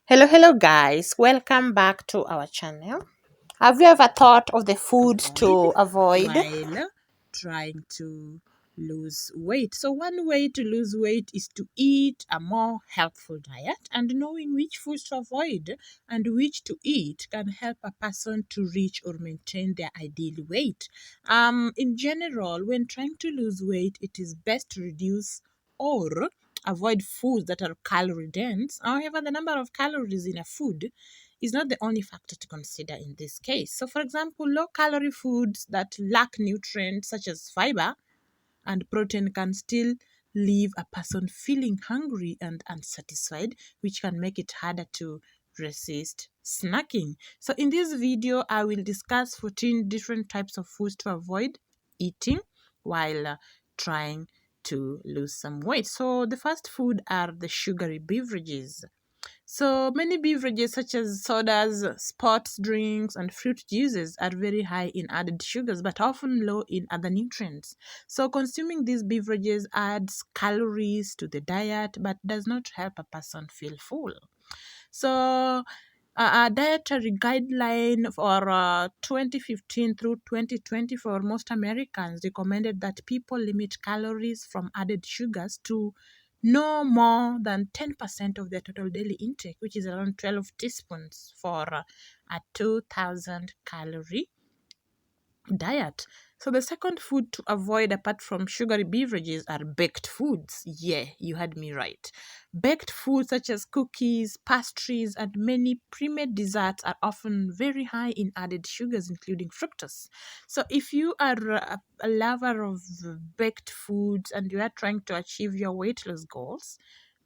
Hello guys. Welcome back to our channel. Have you ever thought of the foods Avoid to avoid? while trying to lose weight. So, one way to lose weight is to eat a more healthful diet, and knowing which foods to avoid and which to eat can help a person to reach or maintain their ideal weight. In general, when trying to lose weight, it is best to reduce or avoid foods that are calorie dense. However, the number of calories in a food is not the only factor to consider in this case. So, for example, low calorie foods that lack nutrients such as fiber and protein can still leave a person feeling hungry and unsatisfied, which can make it harder to resist snacking. So, in this video, I will discuss 14 different types of foods to avoid eating while trying to lose some weight. So, the first food are the sugary beverages. So many beverages such as sodas, sports drinks, and fruit juices are very high in added sugars but often low in other nutrients. So consuming these beverages adds calories to the diet but does not help a person feel full. So a dietary guideline for 2015 through 2020 for most Americans recommended that people limit calories from added sugars to no more than 10% of their total daily intake, which is around 12 teaspoons for a 2000 calorie diet. So the second food to avoid apart from sugary beverages are baked foods. Yeah, you had me right. Baked foods such as cookies, pastries, and many pre-made desserts are often very high in added sugars, including fructose. So if you are a lover of baked foods and you are trying to achieve your weight loss goals,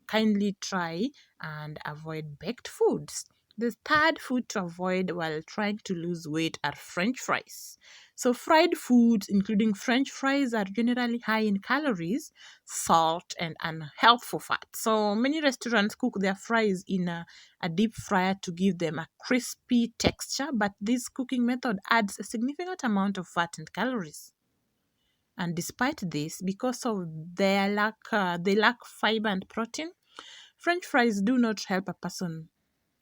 kindly try and avoid baked foods. The third food to avoid while trying to lose weight are French fries. So, fried foods, including French fries, are generally high in calories, salt, and unhealthful fat. So, many restaurants cook their fries in a deep fryer to give them a crispy texture, but this cooking method adds a significant amount of fat and calories. And despite this, because of their they lack fiber and protein, French fries do not help a person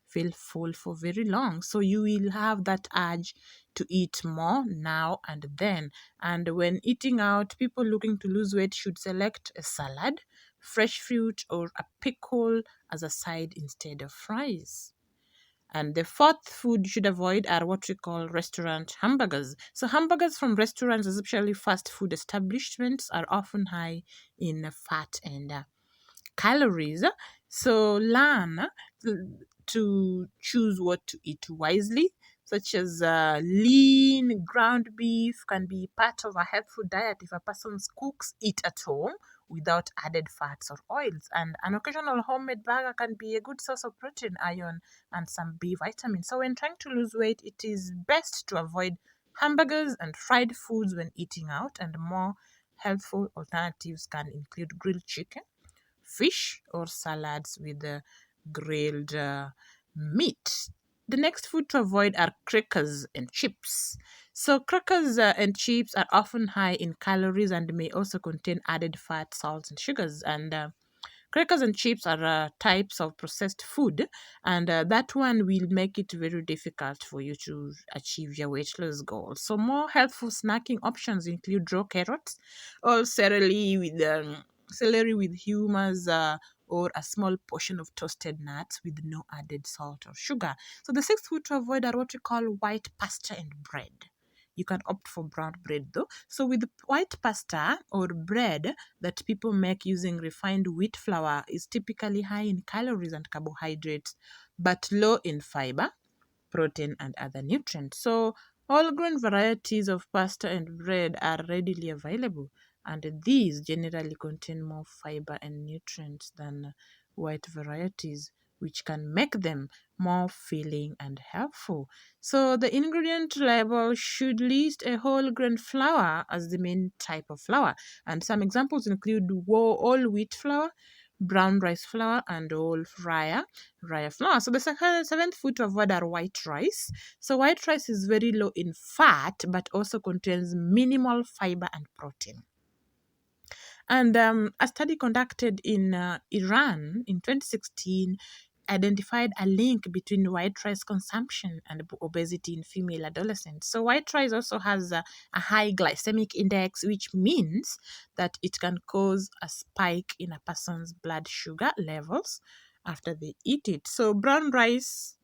feel full for very long. So you will have that urge to eat more now and then. And when eating out, people looking to lose weight should select a salad, fresh fruit, or a pickle as a side instead of fries. And the fourth food you should avoid are what we call restaurant hamburgers. So, hamburgers from restaurants, especially fast food establishments, are often high in fat and calories. So learn to choose what to eat wisely, such as lean ground beef can be part of a healthful diet if a person cooks it at home without added fats or oils. And an occasional homemade burger can be a good source of protein, iron, and some B vitamins. So when trying to lose weight, it is best to avoid hamburgers and fried foods when eating out, and more healthful alternatives can include grilled chicken, fish, or salads with grilled meat. The next food to avoid are crackers and chips. So, crackers and chips are often high in calories and may also contain added fat, salts, and sugars. And crackers and chips are types of processed food, and that one will make it very difficult for you to achieve your weight loss goal. So, more healthful snacking options include raw carrots or celery with hummus. Or a small portion of toasted nuts with no added salt or sugar. So, the sixth food to avoid are what we call white pasta and bread. You can opt for brown bread though. So, with white pasta or bread that people make using refined wheat flour is typically high in calories and carbohydrates, but low in fiber, protein, and other nutrients. So, whole grain varieties of pasta and bread are readily available, and these generally contain more fiber and nutrients than white varieties, which can make them more filling and helpful. So, the ingredient label should list a whole grain flour as the main type of flour, and some examples include all wheat flour, brown rice flour, and all rye flour. So the seventh food to avoid are white rice. So white rice is very low in fat, but also contains minimal fiber and protein. And a study conducted in Iran in 2016 identified a link between white rice consumption and obesity in female adolescents. So, white rice also has a high glycemic index, which means that it can cause a spike in a person's blood sugar levels after they eat it. So, brown rice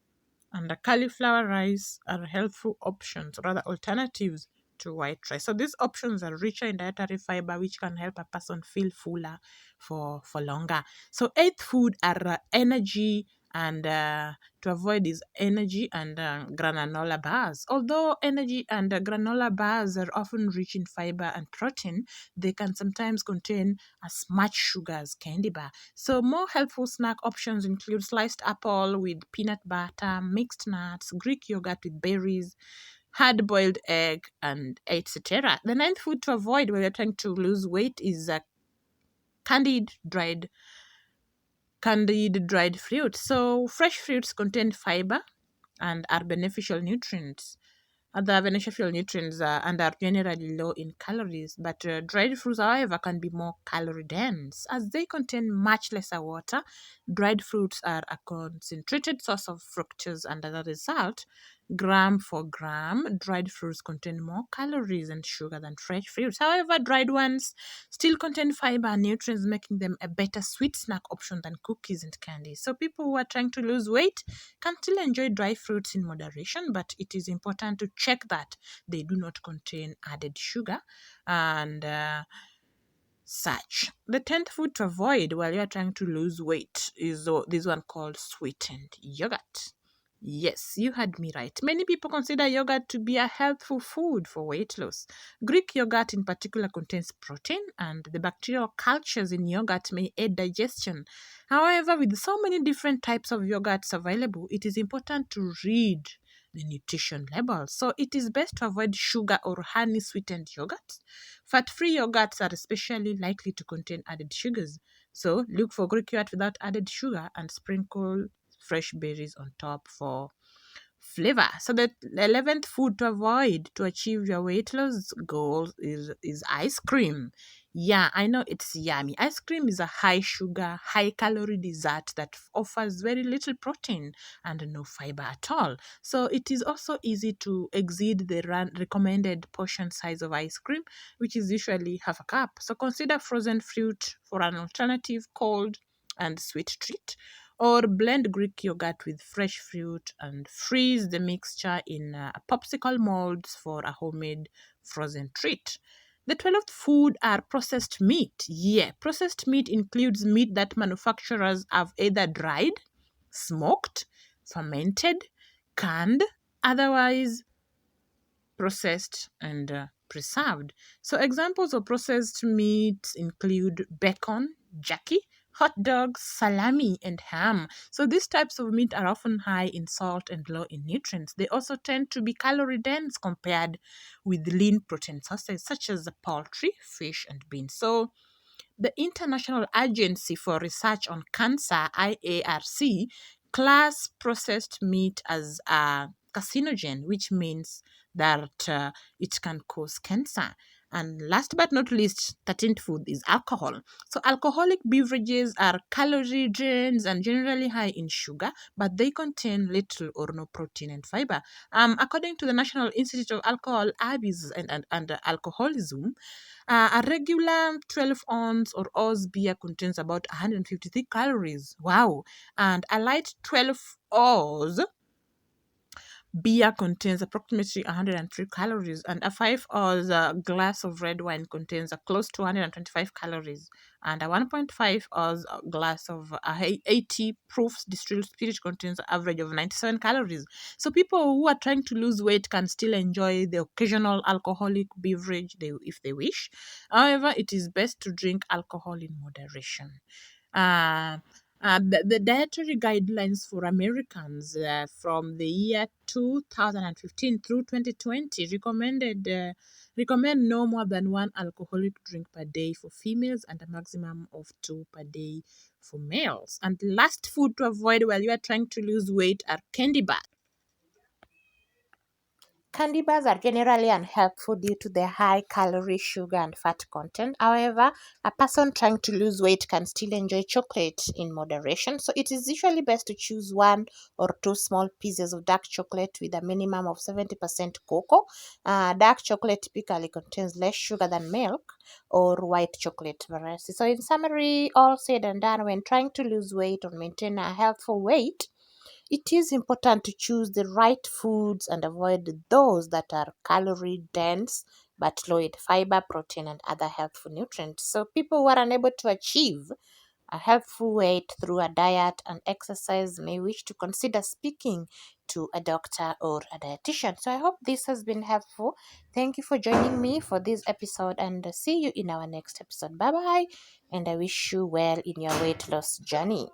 and the cauliflower rice are helpful options, rather alternatives to white rice. So these options are richer in dietary fiber, which can help a person feel fuller for longer. So eighth food are energy and to avoid is energy and granola bars. Although energy and granola bars are often rich in fiber and protein, they can sometimes contain as much sugar as candy bar. So more helpful snack options include sliced apple with peanut butter, mixed nuts, Greek yogurt with berries, hard-boiled egg, and etc. The ninth food to avoid when you're trying to lose weight is candied dried fruit. So fresh fruits contain fiber and are beneficial nutrients. Other beneficial nutrients and are generally low in calories, but dried fruits, however, can be more calorie dense as they contain much lesser water. Dried fruits are a concentrated source of fructose, and as a result, gram for gram, dried fruits contain more calories and sugar than fresh fruits. However, dried ones still contain fiber and nutrients, making them a better sweet snack option than cookies and candy. So, people who are trying to lose weight can still enjoy dry fruits in moderation, but it is important to check that they do not contain added sugar and such. The 10th food to avoid while you are trying to lose weight is this one called sweetened yogurt. Yes, you heard me right. Many people consider yogurt to be a healthful food for weight loss. Greek yogurt, in particular, contains protein, and the bacterial cultures in yogurt may aid digestion. However, with so many different types of yogurts available, it is important to read the nutrition labels. So, it is best to avoid sugar or honey sweetened yogurts. Fat free yogurts are especially likely to contain added sugars. So, look for Greek yogurt without added sugar and sprinkle fresh berries on top for flavor. So the 11th food to avoid to achieve your weight loss goals is ice cream. Yeah, I know it's yummy. Ice cream is a high sugar, high calorie dessert that offers very little protein and no fiber at all. So it is also easy to exceed the recommended portion size of ice cream, which is usually half a cup. So consider frozen fruit for an alternative cold and sweet treat, or blend Greek yogurt with fresh fruit and freeze the mixture in popsicle molds for a homemade frozen treat. The 12th food are processed meat. Yeah, processed meat includes meat that manufacturers have either dried, smoked, fermented, canned, otherwise processed, and preserved. So, examples of processed meats include bacon, jerky, hot dogs, salami, and ham. So, these types of meat are often high in salt and low in nutrients. They also tend to be calorie dense compared with lean protein sources such as the poultry, fish, and beans. So, the International Agency for Research on Cancer, IARC, class processed meat as a carcinogen, which means that it can cause cancer. And last but not least, 13th food is alcohol. So, alcoholic beverages are calorie dense and generally high in sugar, but they contain little or no protein and fiber. According to the National Institute of Alcohol Abuse and Alcoholism, a regular 12 ounce or Oz beer contains about 153 calories. Wow. And a light 12 Oz beer contains approximately 103 calories, and a 5 oz glass of red wine contains close to 125 calories, and a 1.5 oz glass of 80 proof distilled spirit contains an average of 97 calories. So people who are trying to lose weight can still enjoy the occasional alcoholic beverage if they wish. However, it is best to drink alcohol in moderation. Uh, the dietary guidelines for Americans from the year 2015 through 2020 recommend no more than one alcoholic drink per day for females and a maximum of two per day for males. And last food to avoid while you are trying to lose weight are candy bars. Candy bars are generally unhelpful due to their high calorie, sugar, and fat content. However, a person trying to lose weight can still enjoy chocolate in moderation. So, it is usually best to choose one or two small pieces of dark chocolate with a minimum of 70% cocoa. Dark chocolate typically contains less sugar than milk or white chocolate varieties. So, in summary, all said and done, when trying to lose weight or maintain a healthful weight, it is important to choose the right foods and avoid those that are calorie dense but low in fiber, protein, and other healthful nutrients. So, people who are unable to achieve a healthful weight through a diet and exercise may wish to consider speaking to a doctor or a dietitian. So, I hope this has been helpful. Thank you for joining me for this episode and see you in our next episode. Bye bye, and I wish you well in your weight loss journey.